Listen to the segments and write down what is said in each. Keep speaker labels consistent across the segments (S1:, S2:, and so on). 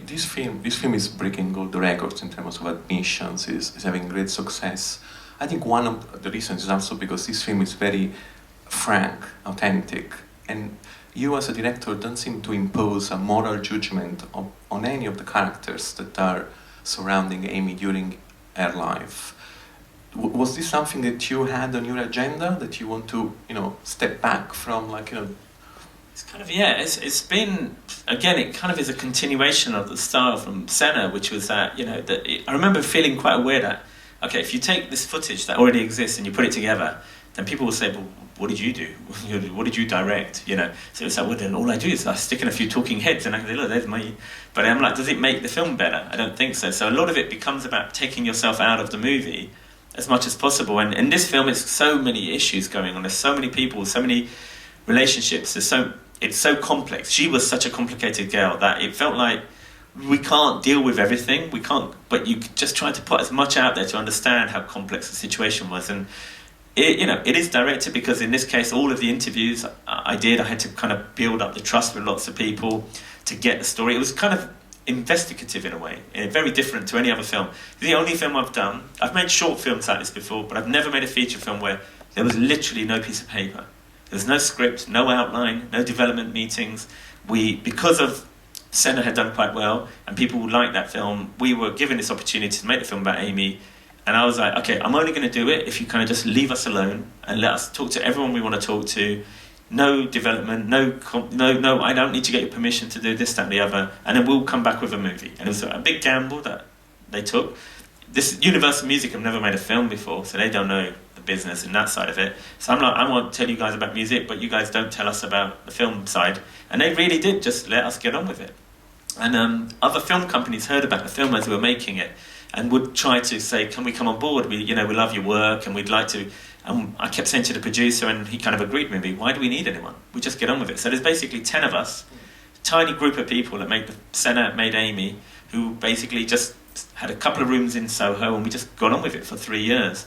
S1: this film is breaking all the records in terms of admissions, is having great success. I think one of the reasons is also because this film is very frank, authentic, and you as a director don't seem to impose a moral judgment on any of the characters that are surrounding Amy during her life. Was this something that you had on your agenda, that you want to, step back from,
S2: It's kind of, yeah, it's been, again, it kind of is a continuation of the style from Senna, which was that, I remember feeling quite aware that, okay, if you take this footage that already exists and you put it together, then people will say, well, what did you do? What did you direct? So it's like, well, then all I do is I stick in a few talking heads and I can say, look, there's my... But I'm like, does it make the film better? I don't think so. So a lot of it becomes about taking yourself out of the movie as much as possible. And in this film, there's so many issues going on. There's so many people, so many relationships. It's so complex. She was such a complicated girl that it felt like we can't deal with everything. We can't, but you just try to put as much out there to understand how complex the situation was. And it is directed because in this case, all of the interviews I had to kind of build up the trust with lots of people to get the story. It was kind of investigative in a way, and very different to any other film. The only film I've done, I've made short films like this before, but I've never made a feature film where there was literally no piece of paper. There was no script, no outline, no development meetings. Because of Senna had done quite well, and people would like that film, we were given this opportunity to make the film about Amy. And I was like, okay, I'm only going to do it if you kind of just leave us alone and let us talk to everyone we want to talk to. No development, no, I don't need to get your permission to do this, that, and the other. And then we'll come back with a movie. And it was a big gamble that they took. This Universal Music have never made a film before, so they don't know the business and that side of it. So I'm like, I want to tell you guys about music, but you guys don't tell us about the film side. And they really did just let us get on with it. And other film companies heard about the film as we were making it and would try to say, can we come on board? We love your work and we'd like to. And I kept saying to the producer, and he kind of agreed with me, why do we need anyone? We just get on with it. So there's basically 10 of us, a tiny group of people that made Amy, who basically just had a couple of rooms in Soho, and we just got on with it for 3 years.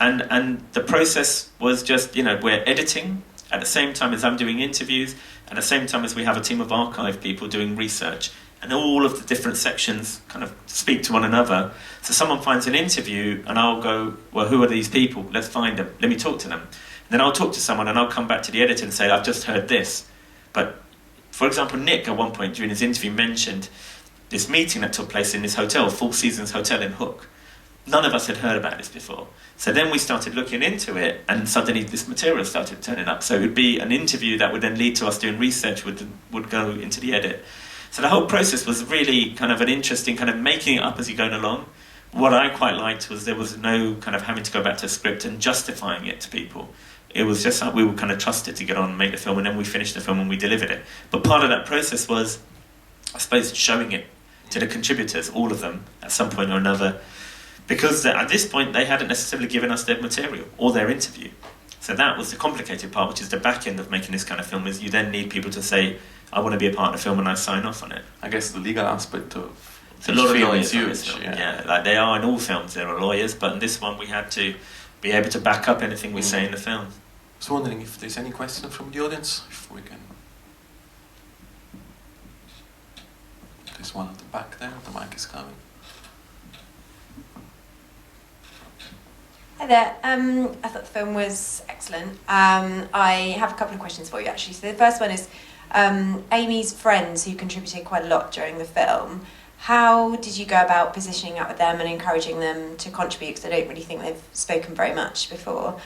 S2: And the process was just, we're editing at the same time as I'm doing interviews, at the same time as we have a team of archive people doing research. And all of the different sections kind of speak to one another. So someone finds an interview and I'll go, well, who are these people? Let's find them. Let me talk to them. And then I'll talk to someone and I'll come back to the editor and say, I've just heard this. But, for example, Nick at one point during his interview mentioned this meeting that took place in this hotel, Four Seasons Hotel in Hook. None of us had heard about this before. So then we started looking into it and suddenly this material started turning up. So it would be an interview that would then lead to us doing research, would go into the edit. So the whole process was really kind of an interesting kind of making it up as you're going along. What I quite liked was there was no kind of having to go back to a script and justifying it to people. It was just like we were kind of trusted to get on and make the film, and then we finished the film and we delivered it. But part of that process was, I suppose, showing it to the contributors, all of them, at some point or another, because at this point they hadn't necessarily given us their material or their interview. So that was the complicated part, which is the back end of making this kind of film, is you then need people to say, I want to be a part of the film, and I sign off on it.
S1: I guess the legal aspect of
S2: it's a lot of lawyers
S1: huge,
S2: on this film. Yeah, like they are in all films, there are lawyers, but in this one we had to be able to back up anything we say in the film.
S1: I was wondering if there's any question from the audience, if we can. There's one at the back there, the mic is coming.
S3: Hi there. I thought the film was excellent. I have a couple of questions for you, actually. So the first one is, Amy's friends, who contributed quite a lot during the film, how did you go about positioning up with them and encouraging them to contribute? Because I don't really think they've spoken very much before.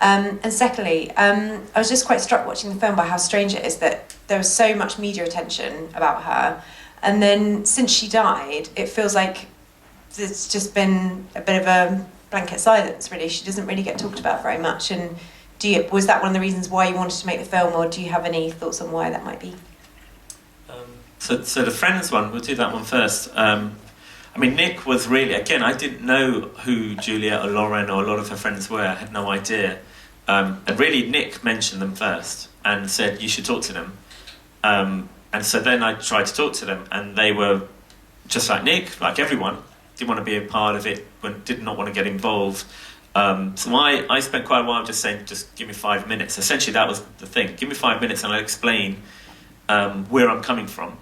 S3: And secondly, I was just quite struck watching the film by how strange it is that there was so much media attention about her. And then since she died, it feels like there's just been a bit of a blanket silence, really. She doesn't really get talked about very much. And was that one of the reasons why you wanted to make the film, or do you have any thoughts on why that might be?
S2: So the Friends one, we'll do that one first. Nick was really, again, I didn't know who Julia or Lauren or a lot of her friends were. I had no idea. And really, Nick mentioned them first and said, you should talk to them. And so then I tried to talk to them, and they were just like Nick, like everyone, didn't want to be a part of it, did not want to get involved. So I spent quite a while just saying, just give me 5 minutes. Essentially, that was the thing. Give me 5 minutes and I'll explain where I'm coming from.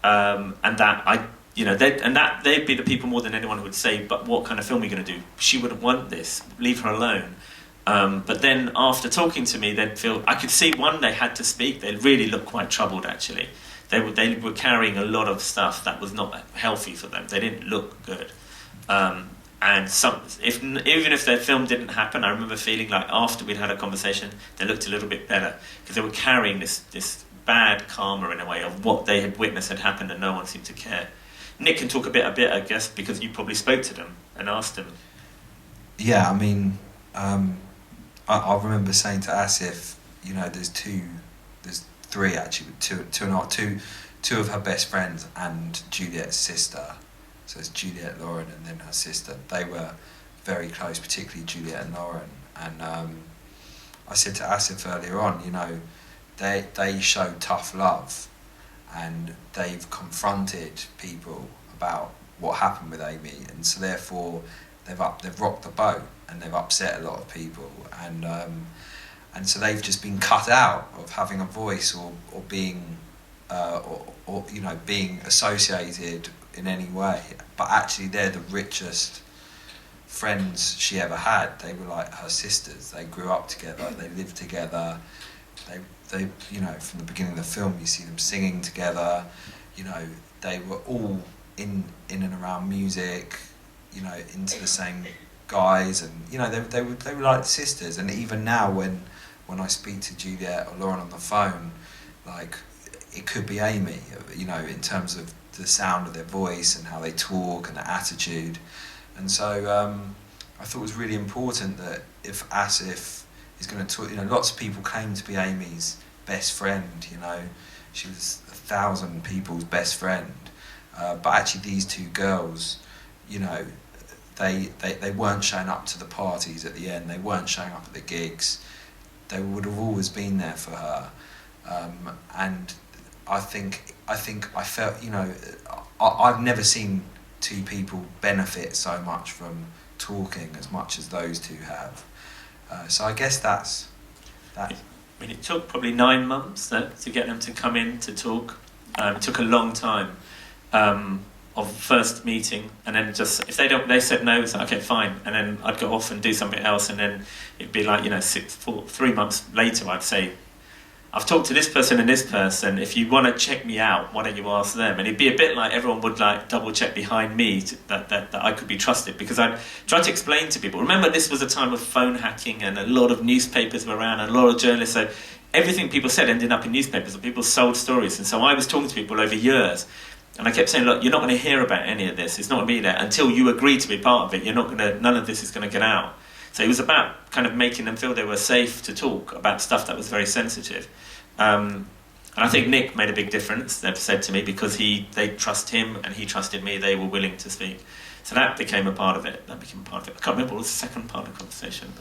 S2: And that they'd be the people more than anyone who would say, but what kind of film are you going to do? She wouldn't want this. Leave her alone. But then after talking to me, they'd feel, I could see one, they had to speak. They really looked quite troubled, actually. They were carrying a lot of stuff that was not healthy for them. They didn't look good. And even if their film didn't happen, I remember feeling like after we'd had a conversation, they looked a little bit better because they were carrying this bad karma in a way of what they had witnessed had happened and no one seemed to care. Nick can talk a bit, I guess, because you probably spoke to them and asked them.
S4: Yeah, I mean, I remember saying to Asif, there's three actually, two of her best friends and Juliet's sister. So it's Juliet, Lauren, and then her sister. They were very close, particularly Juliet and Lauren. And I said to Asif earlier on, they showed tough love, and they've confronted people about what happened with Amy, and so therefore they've rocked the boat and they've upset a lot of people, and so they've just been cut out of having a voice or being being associated in any way. But actually they're the richest friends she ever had. They were like her sisters. They grew up together, they lived together, they from the beginning of the film you see them singing together. They were all in and around music, into the same guys, and they were like sisters. And even now when I speak to Juliet or Lauren on the phone, like, it could be Amy, in terms of the sound of their voice and how they talk and their attitude. And so I thought it was really important that if Asif is going to talk, lots of people claim to be Amy's best friend, she was 1,000 people's best friend, but actually these two girls, they weren't showing up to the parties at the end, they weren't showing up at the gigs, they would have always been there for her. And I think I felt, I've never seen two people benefit so much from talking as much as those two have. So I guess that's that.
S2: I mean, it took probably 9 months though, to get them to come in to talk. It took a long time of first meeting, and then just if they said no, it's like, okay, fine, and then I'd go off and do something else, and then it'd be like 3 months later I'd say, I've talked to this person and this person, if you want to check me out, why don't you ask them? And it'd be a bit like everyone would like double check behind me that I could be trusted, because I'd try to explain to people. Remember, this was a time of phone hacking and a lot of newspapers were around and a lot of journalists, so everything people said ended up in newspapers and people sold stories. And so I was talking to people over years and I kept saying, look, you're not going to hear about any of this, it's not going to be there until you agree to be part of it. None of this is going to get out. So it was about kind of making them feel they were safe to talk about stuff that was very sensitive. And I think Nick made a big difference, they've said to me, because they trust him and he trusted me, they were willing to speak. So that became a part of it. I can't remember what was the second part of the conversation.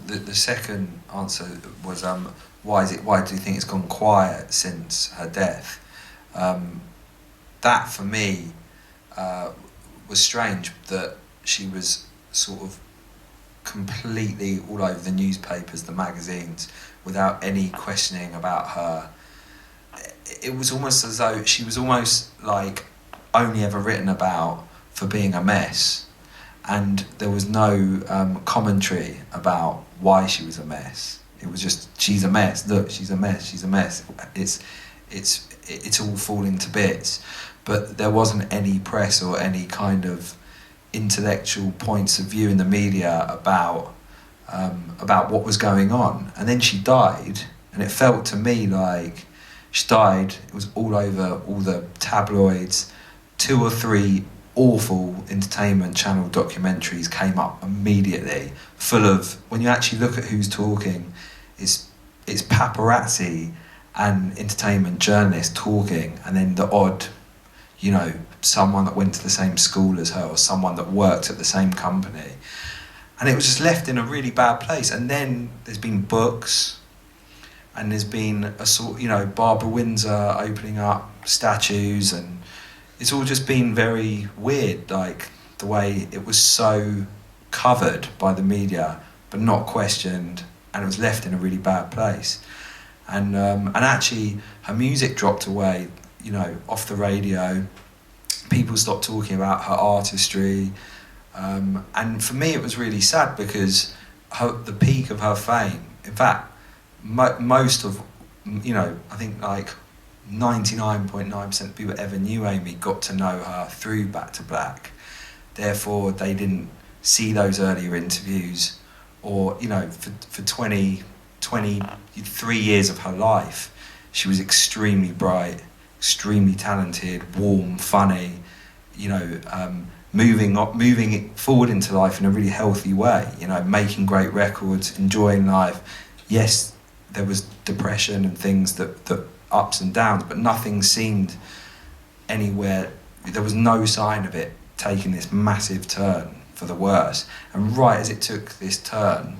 S4: The second answer was, why do you think it's gone quiet since her death? That for me was strange, that she was sort of completely all over the newspapers, the magazines, without any questioning about her. It was almost as though she was almost like only ever written about for being a mess, and there was no commentary about why she was a mess. It was just, she's a mess, look, she's a mess, she's a mess, it's all falling to bits. But there wasn't any press or any kind of intellectual points of view in the media about what was going on. And then she died, and it felt to me like she died, it was all over all the tabloids. 2 or 3 awful entertainment channel documentaries came up immediately, full of, when you actually look at who's talking, it's paparazzi and entertainment journalists talking, and then the odd, someone that went to the same school as her or someone that worked at the same company. And it was just left in a really bad place. And then there's been books, and there's been a sort, Barbara Windsor opening up statues, and it's all just been very weird, like the way it was so covered by the media but not questioned, and it was left in a really bad place. And actually her music dropped away, off the radio. people stopped talking about her artistry, and for me it was really sad because the peak of her fame, in fact, most of, I think like 99.9% of people ever knew Amy got to know her through Back to Black. Therefore, they didn't see those earlier interviews, or for 23 years of her life, she was extremely bright, extremely talented, warm, funny, moving it forward into life in a really healthy way, making great records, enjoying life. Yes, there was depression and things that ups and downs, but nothing seemed anywhere, there was no sign of it taking this massive turn for the worse. And right as it took this turn,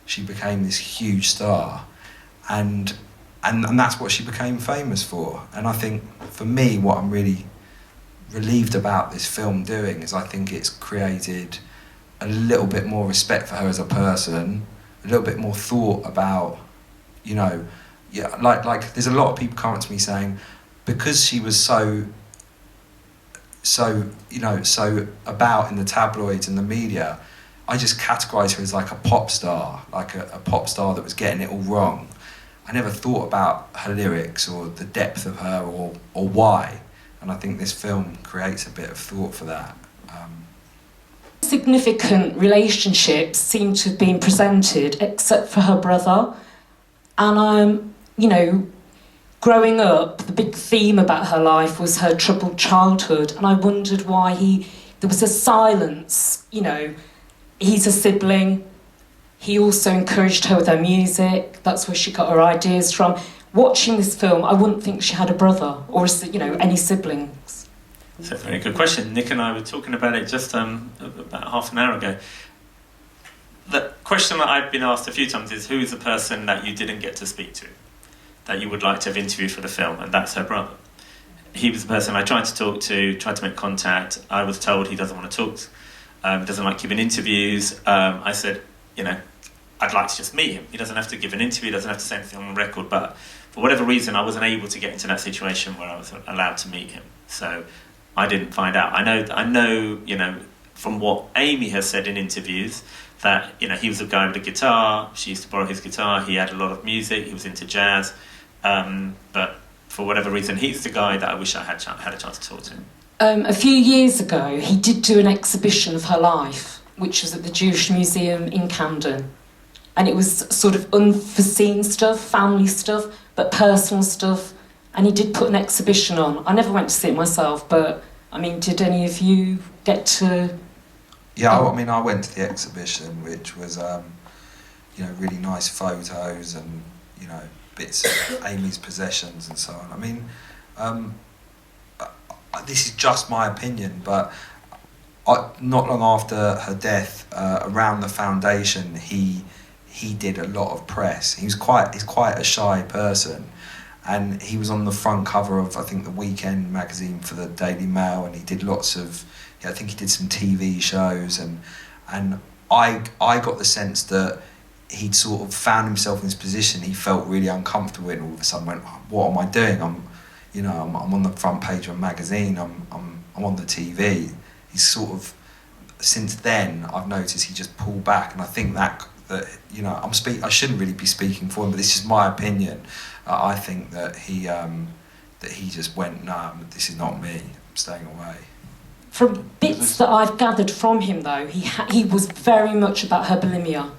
S4: she became this huge star, and that's what she became famous for. And I think for me, what I'm really relieved about this film doing is I think it's created a little bit more respect for her as a person, a little bit more thought about, like there's a lot of people coming to me saying, because she was so about in the tabloids and the media, I just categorise her as like a pop star, like a pop star that was getting it all wrong. I never thought about her lyrics or the depth of her or why. And I think this film creates a bit of thought for that.
S5: Significant relationships seem to have been presented, except for her brother. And growing up, the big theme about her life was her troubled childhood, and I wondered why there was a silence. He's a sibling. He also encouraged her with her music. That's where she got her ideas from. Watching this film, I wouldn't think she had a brother or any siblings.
S2: That's a very good question. Nick and I were talking about it just about half an hour ago. The question that I've been asked a few times is, who is the person that you didn't get to speak to, that you would like to have interviewed for the film? And that's her brother. He was the person I tried to talk to, tried to make contact. I was told he doesn't want to talk, doesn't like giving interviews. I said, I'd like to just meet him. He doesn't have to give an interview, doesn't have to say anything on the record, but for whatever reason, I wasn't able to get into that situation where I was allowed to meet him. So I didn't find out. I know, from what Amy has said in interviews, that, he was a guy with a guitar, she used to borrow his guitar, he had a lot of music, he was into jazz, but for whatever reason, he's the guy that I wish I had a chance to talk to.
S5: A few years ago, he did do an exhibition of her life, which was at the Jewish Museum in Camden. And it was sort of unforeseen stuff, family stuff, but personal stuff. And he did put an exhibition on. I never went to see it myself, but, did any of you get to...
S4: Yeah, I went to the exhibition, which was, really nice photos and, bits of Amy's possessions and so on. This is just my opinion, but not long after her death, around the foundation, he did a lot of press. He's quite a shy person, and he was on the front cover of, I think, the Weekend magazine for the Daily Mail, and he did lots of, I think he did some TV shows, and I got the sense that he'd sort of found himself in this position he felt really uncomfortable in. All of a sudden went, what am I doing? I'm on the front page of a magazine, I'm on the TV. He's sort of, since then, I've noticed he just pulled back, and I think that I shouldn't really be speaking for him, but this is my opinion. I think that he just went, no, this is not me, I'm staying away.
S5: From bits that I've gathered from him, though, he was very much about her bulimia.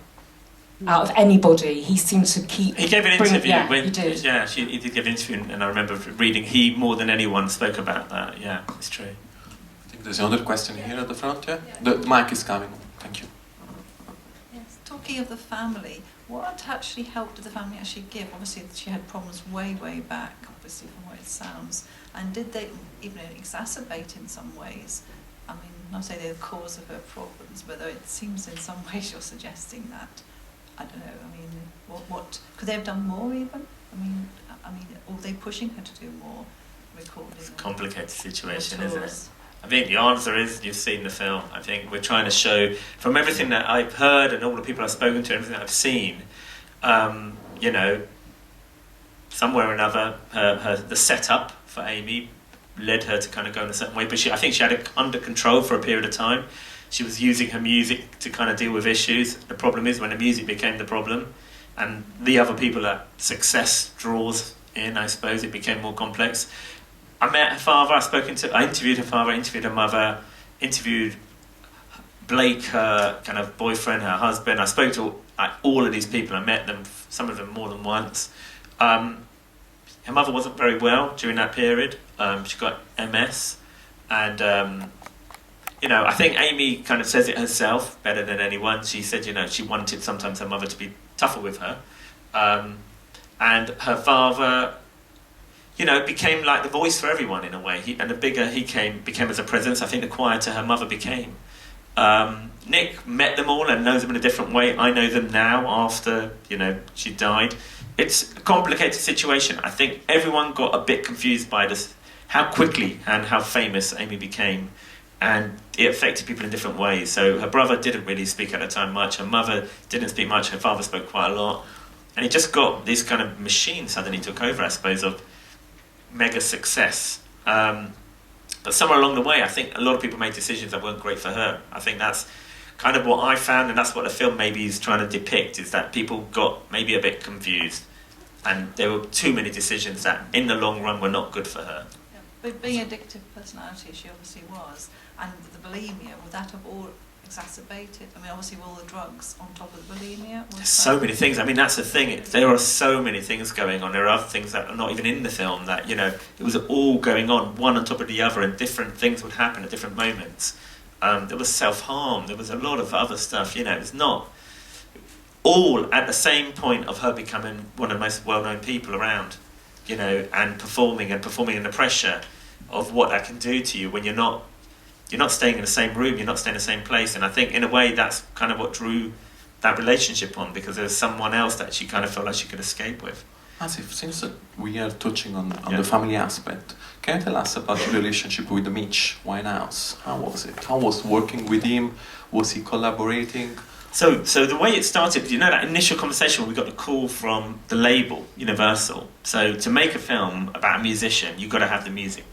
S5: Out of anybody, he seemed to keep...
S2: He gave an interview.
S5: He did.
S2: Yeah, he did give an interview, and I remember reading, he, more than anyone, spoke about that. Yeah, it's true.
S1: I think there's another question here at the front, yeah? The mic is coming. Thank you.
S6: Yes, talking of the family, what actually help did the family actually give? Obviously, she had problems way back, obviously, from what it sounds. And did they even exacerbate in some ways? Not say they're the cause of her problems, but it seems in some ways you're suggesting that. I don't know. What could they have done more even? Or were they pushing her to do more recording?
S2: It's a complicated situation, isn't it? I think the answer is, you've seen the film. I think we're trying to show, from everything that I've heard and all the people I've spoken to, everything that I've seen, somewhere or another, the setup for Amy led her to kind of go in a certain way. But I think she had it under control for a period of time. She was using her music to kind of deal with issues. The problem is when the music became the problem, and the other people that success draws in, I suppose, it became more complex. I met her father. I interviewed her father, interviewed her mother, interviewed Blake, her kind of boyfriend, her husband. I spoke to all of these people. I met them, some of them more than once. Her mother wasn't very well during that period. She got MS, and I think Amy kind of says it herself better than anyone. She said, she wanted sometimes her mother to be tougher with her, and her father, became like the voice for everyone in a way. And the bigger he became as a presence, I think the quieter her mother became. Nick met them all and knows them in a different way. I know them now after, she died. It's a complicated situation. I think everyone got a bit confused by this, how quickly and how famous Amy became. And it affected people in different ways. So her brother didn't really speak at the time much. Her mother didn't speak much. Her father spoke quite a lot. And it just got this kind of machine suddenly took over, I suppose, of mega success. But somewhere along the way, I think a lot of people made decisions that weren't great for her. I think that's kind of what I found, and that's what the film maybe is trying to depict, is that people got maybe a bit confused. And there were too many decisions that, in the long run, were not good for her.
S6: Yeah. But being addictive personality, she obviously was, and the bulimia, would that have all exacerbated? I mean, obviously, with all the drugs on top of the bulimia.
S2: There's so many things. I mean, that's the thing. There are so many things going on. There are other things that are not even in the film. That it was all going on, one on top of the other, and different things would happen at different moments. There was self-harm. There was a lot of other stuff. It was not all at the same point of her becoming one of the most well-known people around. And performing under pressure of what that can do to you when you're not staying in the same room, you're not staying in the same place. And I think in a way that's kind of what drew that relationship on, because there was someone else that she kind of felt like she could escape with.
S1: Asif, since we are touching on the family aspect, can you tell us about your relationship with Mitch Winehouse? How was it? How was working with him? Was he collaborating?
S2: So the way it started, that initial conversation when we got the call from the label, Universal. So to make a film about a musician, you've got to have the music.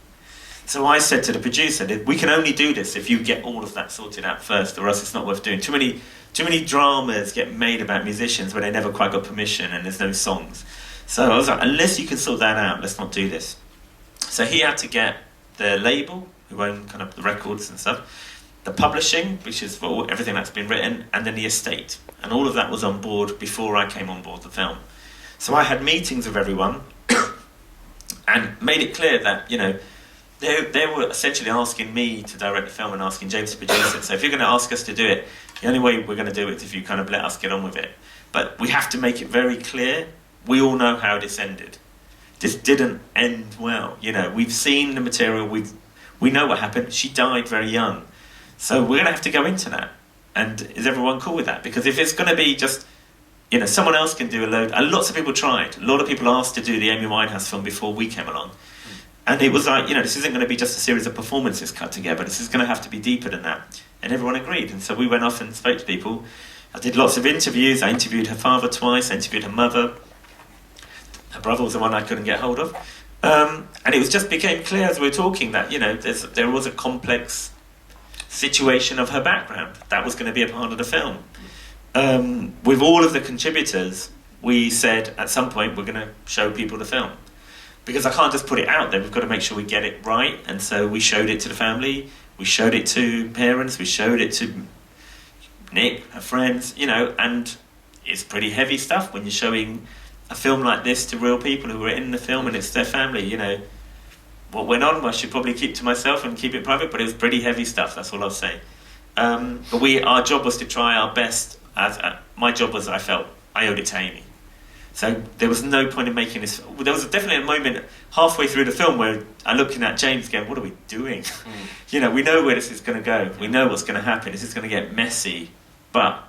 S2: So I said to the producer that we can only do this if you get all of that sorted out first, or else it's not worth doing. Too many dramas get made about musicians where they never quite got permission and there's no songs. So I was like, unless you can sort that out, let's not do this. So he had to get the label, who own kind of the records and stuff, the publishing, which is for everything that's been written, and then the estate. And all of that was on board before I came on board the film. So I had meetings with everyone and made it clear that, they were essentially asking me to direct the film and asking James to produce it. So if you're going to ask us to do it, the only way we're going to do it is if you kind of let us get on with it. But we have to make it very clear. We all know how this ended. This didn't end well. We've seen the material. We know what happened. She died very young. So we're going to have to go into that. And is everyone cool with that? Because if it's going to be just, someone else can do a load. Lots of people tried. A lot of people asked to do the Amy Winehouse film before we came along. And it was like, this isn't going to be just a series of performances cut together. This is going to have to be deeper than that. And everyone agreed. And so we went off and spoke to people. I did lots of interviews. I interviewed her father twice. I interviewed her mother. Her brother was the one I couldn't get hold of. And it just became clear as we were talking that, there was a complex situation of her background. That was going to be a part of the film. With all of the contributors, we said at some point we're going to show people the film. Because I can't just put it out there, we've got to make sure we get it right. And so we showed it to the family, we showed it to parents, we showed it to Nick, her friends, and it's pretty heavy stuff when you're showing a film like this to real people who were in the film and it's their family, What went on, I should probably keep to myself and keep it private, but it was pretty heavy stuff, that's all I'll say. But our job was to try our best. My job was, I felt, I owed it to Amy. So there was no point in making this. There was definitely a moment halfway through the film where I'm looking at James going, what are we doing? We know where this is going to go. We know what's going to happen. This is going to get messy. But,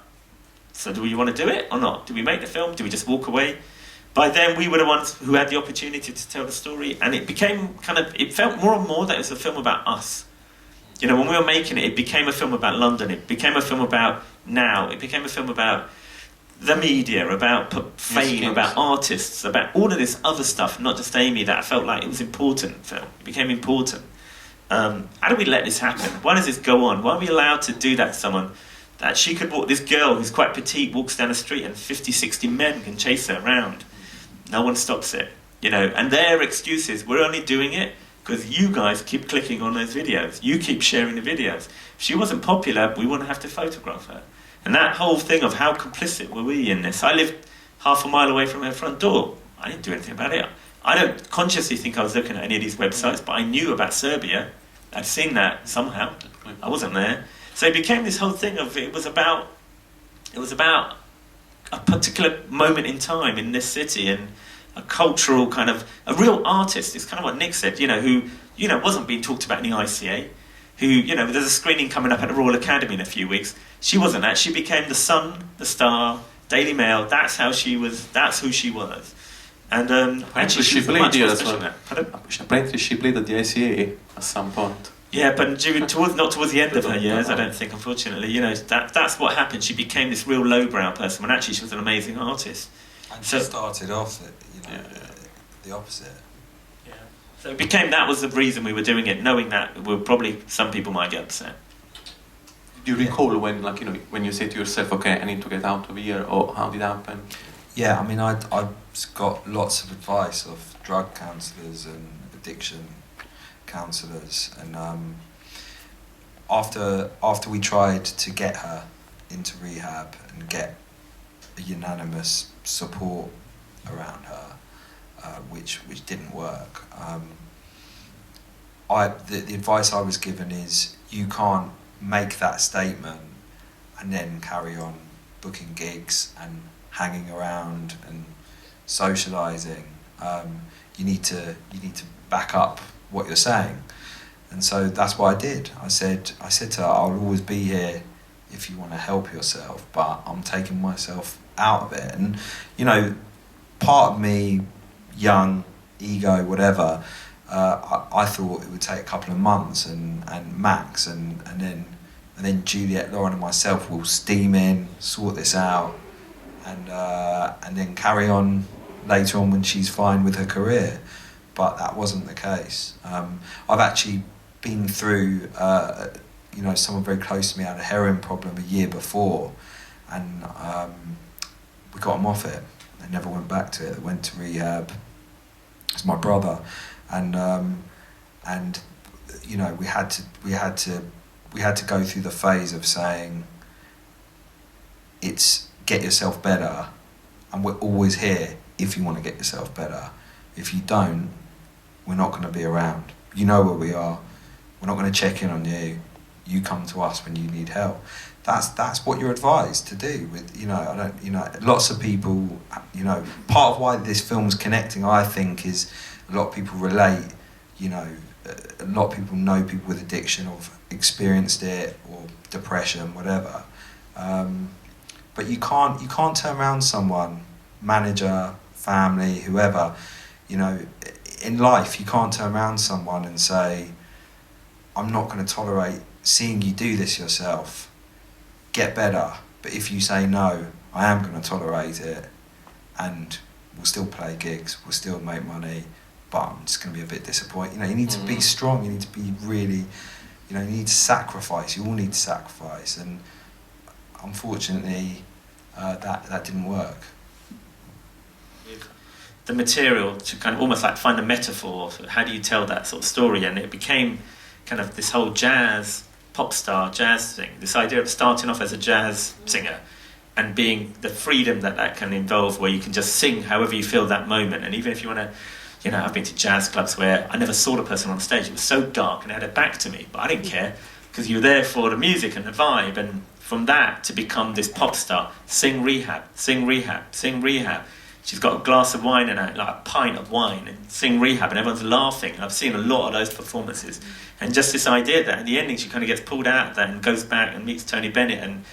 S2: so do we want to do it or not? Do we make the film? Do we just walk away? By then, we were the ones who had the opportunity to tell the story. And it became it felt more and more that it was a film about us. When we were making it, it became a film about London. It became a film about now. It became a film about the media, about fame, about artists, about all of this other stuff, not just Amy, that I felt like it was important, Phil. It became important. How do we let this happen? Why does this go on? Why are we allowed to do that to someone? That she could walk, this girl who's quite petite walks down the street and 50, 60 men can chase her around. No one stops it, you know. And their excuse is, we're only doing it because you guys keep clicking on those videos. You keep sharing the videos. If she wasn't popular, we wouldn't have to photograph her. And that whole thing of how complicit were we in this? I lived half a mile away from her front door. I didn't do anything about it. I don't consciously think I was looking at any of these websites, but I knew about Serbia. I'd seen that somehow. I wasn't there. So it became this whole thing of, it was about a particular moment in time in this city, and a cultural kind of, a real artist. It's kind of what Nick said, you know, who, you know, wasn't being talked about in the ICA, who, you know, there's a screening coming up at the Royal Academy in a few weeks. She wasn't that. She became the Sun, the Star, Daily Mail. That's how she was. That's who she was. And
S1: apparently she played here as well. Apparently she played at the ICA at some point.
S2: Yeah, but not towards the end of her years, I don't think, unfortunately. You know, that's what happened. She became this real lowbrow person when actually she was an amazing artist.
S4: And she started off, the opposite.
S2: Yeah. So it became, that was the reason we were doing it, knowing that some people might get upset.
S1: Do you recall when, like, you know, when you say to yourself, okay, I need to get out of here, or how did it happen?
S4: Yeah, I mean, I got lots of advice of drug counsellors and addiction counsellors, and after we tried to get her into rehab and get a unanimous support around her, which didn't work, the advice I was given is, you can't make that statement and then carry on booking gigs and hanging around and socialising. You need to back up what you're saying, and so that's what I did. I said to her, I'll always be here if you want to help yourself, but I'm taking myself out of it. And you know, part of me, young, ego, whatever, I thought it would take a couple of months and max, and then Juliet, Lauren and myself will steam in, sort this out, and then carry on later on when she's fine with her career. But that wasn't the case. I've actually been through, someone very close to me had a heroin problem a year before, and we got them off it. They never went back to it. They went to rehab. It's my brother, and you know, we had to go through the phase of saying, it's get yourself better, and we're always here if you want to get yourself better. If you don't, we're not going to be around. You know where we are. We're not going to check in on you. You come to us when you need help. That's what you're advised to do. With lots of people. Part of why this film's connecting, I think, is a lot of people relate. A lot of people know people with addiction or have experienced it, or depression, whatever. But you can't turn around someone, manager, family, whoever. In life, you can't turn around someone and say, I'm not going to tolerate seeing you do this yourself. Get better. But if you say no, I am going to tolerate it, and we'll still play gigs, we'll still make money, but I'm just going to be a bit disappointed. You need to be strong, you need to be really, you need to sacrifice, you all need to sacrifice, and unfortunately, that didn't work.
S2: The material to kind of almost like find a metaphor for how do you tell that sort of story, and it became kind of this whole jazz, pop star jazz thing, this idea of starting off as a jazz singer and being the freedom that can involve, where you can just sing however you feel that moment. And even if you want to, I've been to jazz clubs where I never saw the person on stage, it was so dark and they had it back to me, but I didn't care because you were there for the music and the vibe. And from that to become this pop star, sing rehab, sing rehab, sing rehab. She's got a glass of wine and like a pint of wine, and sing rehab, and everyone's laughing. And I've seen a lot of those performances, and just this idea that in the ending she kind of gets pulled out of that and goes back and meets Tony Bennett and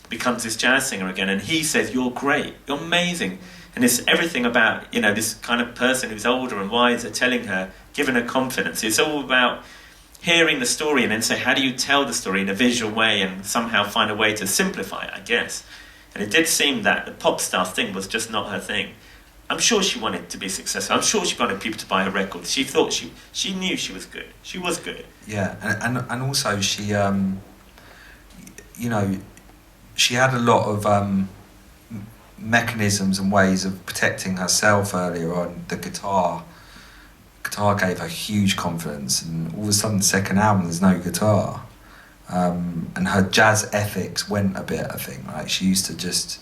S2: becomes this jazz singer again. And he says, "You're great, you're amazing." And it's everything about this kind of person who's older and wiser telling her, giving her confidence. It's all about hearing the story and then say, how do you tell the story in a visual way and somehow find a way to simplify it, I guess. And it did seem that the pop star thing was just not her thing. I'm sure she wanted to be successful. I'm sure she wanted people to buy her records. She thought she knew she was good. She was good.
S4: Yeah, and also she, you know, she had a lot of mechanisms and ways of protecting herself earlier on. The guitar gave her huge confidence, and all of a sudden, the second album, there's no guitar. And her jazz ethics went a bit, I think. Like, she used to just,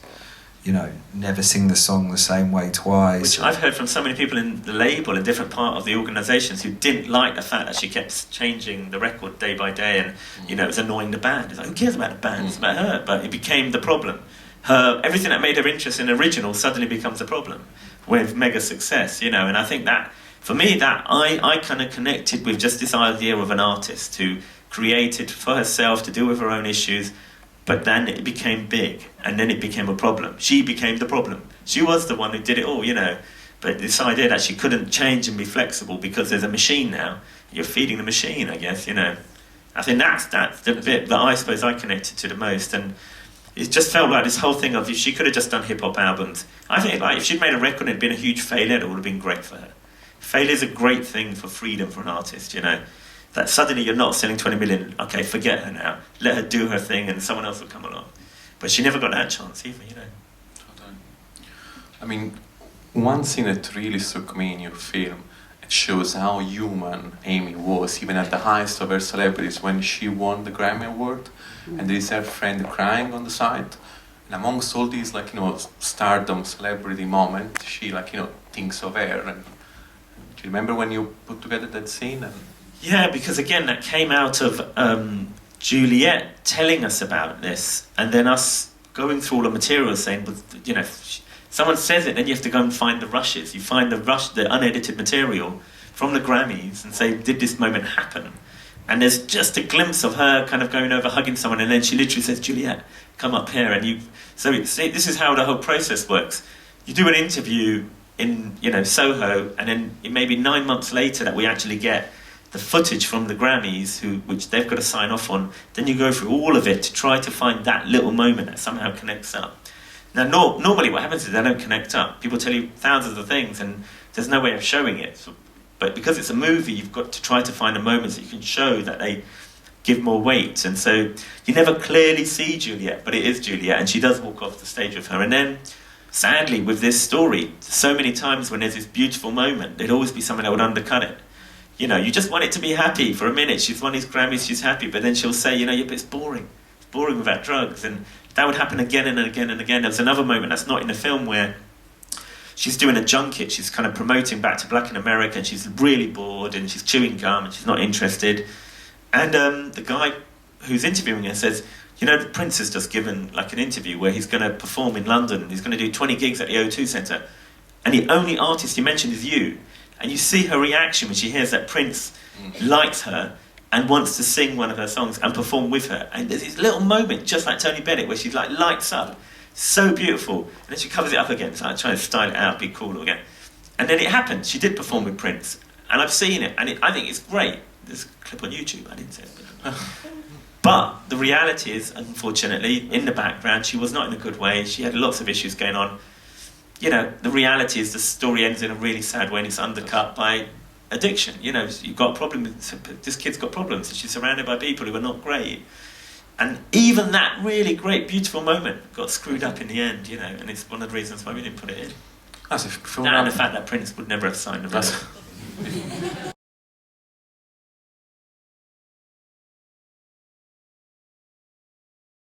S4: you know, never sing the song the same way twice.
S2: Which I've heard from so many people in the label, in different part of the organisations, who didn't like the fact that she kept changing the record day by day, and, you know, it was annoying the band. It's like, who cares about the band? It's about her. But it became the problem. Everything that made her interest in original suddenly becomes a problem with mega success, you know. And I think that, for me, that I kind of connected with just this idea of an artist who created for herself to deal with her own issues, but then it became big, and then it became a problem. She became the problem. She was the one who did it all, you know. But this idea that she couldn't change and be flexible because there's a machine now, you're feeding the machine, I guess, you know. I think that's the bit that I suppose I connected to the most, and it just felt like this whole thing of, if she could have just done hip-hop albums, I think, like, if she'd made a record and it'd been a huge failure, it would have been great for her. Failure is a great thing for freedom for an artist, you know. That suddenly you're not selling 20 million, okay, forget her now. Let her do her thing and someone else will come along. But she never got that chance either, you know.
S1: Totally. I mean, one thing that really struck me in your film, it shows how human Amy was, even at the highest of her celebrities, when she won the Grammy Award, and there is her friend crying on the side. And amongst all these, like, you know, stardom, celebrity moment, she, like, you know, thinks of her. And do you remember when you put together that scene? And
S2: yeah, because again, that came out of Juliet telling us about this, and then us going through all the material saying, well, you know, someone says it, then you have to go and find the rushes. You find the unedited material from the Grammys and say, did this moment happen? And there's just a glimpse of her kind of going over, hugging someone, and then she literally says, Juliet, come up here. And this is how the whole process works. You do an interview in, you know, Soho, and then it may be 9 months later that we actually get the footage from the Grammys, which they've got to sign off on. Then you go through all of it to try to find that little moment that somehow connects up. Now, normally what happens is they don't connect up. People tell you thousands of things, and there's no way of showing it. But because it's a movie, you've got to try to find the moments that you can show that they give more weight. And so you never clearly see Juliet, but it is Juliet, and she does walk off the stage with her. And then, sadly, with this story, so many times when there's this beautiful moment, there'd always be something that would undercut it. You know, you just want it to be happy for a minute. She's won these Grammys, she's happy, but then she'll say, you know, yeah, but it's boring. It's boring without drugs. And that would happen again and again and again. There's another moment that's not in the film where she's doing a junket. She's kind of promoting Back to Black in America, and she's really bored, and she's chewing gum, and she's not interested. And the guy who's interviewing her says, you know, the Prince has just given like an interview where he's going to perform in London. He's going to do 20 gigs at the O2 Centre. And the only artist he mentioned is you. And you see her reaction when she hears that Prince likes her and wants to sing one of her songs and perform with her. And there's this little moment, just like Tony Bennett, where she like lights up. So beautiful. And then she covers it up again. So I try to style it out, be cool again. And then it happened. She did perform with Prince. And I've seen it. And I think it's great. There's a clip on YouTube. I didn't say it. But the reality is, unfortunately, in the background, she was not in a good way. She had lots of issues going on. You know, the reality is the story ends in a really sad way, and it's undercut by addiction. You know, you've got a problem with, this kid's got problems, and she's surrounded by people who are not great. And even that really great, beautiful moment got screwed up in the end, you know, and it's one of the reasons why we didn't put it in.
S1: Asif,
S2: And the fact that Prince would never have signed the record.